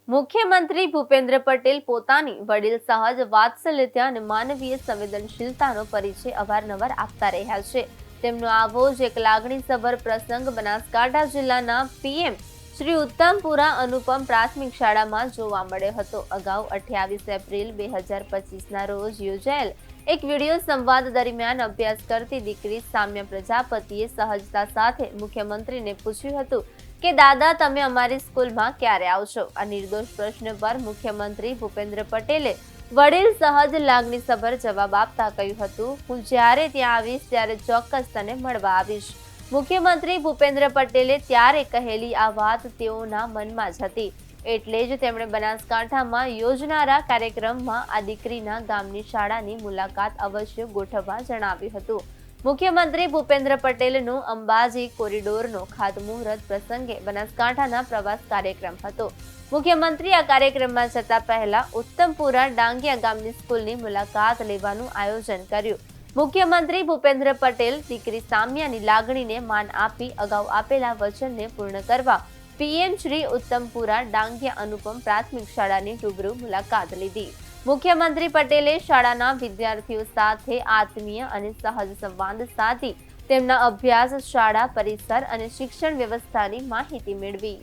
મુખ્યમંત્રી ભૂપેન્દ્ર પટેલ પોતાની વડીલ સહજ વાત્સલ્યતા અને માનવીય સંવેદનશીલતાનો પરિચય અવારનવાર આપતા રહ્યા છે. તેમનો આવો જ એક લાગણીસભર પ્રસંગ બનાસકાંઠા જિલ્લાના પીએમ શ્રી ઉત્તમપુરા અનુપમ પ્રાથમિક શાળામાં જોવા મળ્યો હતો. અગાઉ 28 એપ્રિલ 2025ના રોજ યોજાયેલ એક વિડીયો સંવાદ દરમિયાન અભ્યાસ કરતી દીકરી સામ્યા પ્રજાપતિએ સહજતા સાથે મુખ્યમંત્રીને પૂછ્યું હતું કે દાદા, તમે અમારી સ્કૂલમાં ક્યારે આવશો? આ નિર્દોષ પ્રશ્ન પર મુખ્યમંત્રી ભૂપેન્દ્ર પટેલે વડીલ સહજ લાગણીસભર જવાબ આપતા કહ્યું હતું, હું જ્યારે ત્યાં આવીશ ત્યારે ચોક્કસ તને મળવા આવીશ. મુખ્યમંત્રી ભૂપેન્દ્ર પટેલે ત્યારે કહેલી આ વાત તેઓના મનમાં જ હતી. એટલે જ તેમણે બનાસકાંઠામાં યોજનારા કાર્યક્રમમાં આ દીકરીના ગામની શાળાની મુલાકાત અવશ્ય ગોઠવવા જણાવ્યું હતું. મુખ્યમંત્રી ભૂપેન્દ્ર પટેલનો અંબાજી કોરિડોરનો ખાતમુહૂર્ત પ્રસંગે બનાસકાંઠાના પ્રવાસ કાર્યક્રમ હતો. મુખ્યમંત્રી આ કાર્યક્રમમાં જતા પહેલા ઉત્તમપુરા ડાંગિયા ગામની સ્કૂલની મુલાકાત લેવાનું આયોજન કર્યું. મુખ્યમંત્રી ભૂપેન્દ્ર પટેલ દીકરી સામ્યાની લાગણીને માન આપી અગાઉ આપેલા વચનને પૂર્ણ કરવા પીએમ શ્રી ઉત્તમપુરા ડાંગિયા અનુપમ પ્રાથમિક શાળાની રૂબરૂ મુલાકાત લીધી. મુખ્યમંત્રી પટેલે શાળાના વિદ્યાર્થીઓ સાથે આત્મીય અને સહજ સંવાદ સાધી તેમના અભ્યાસ, શાળા પરિસર અને શિક્ષણ વ્યવસ્થાની માહિતી મેળવી.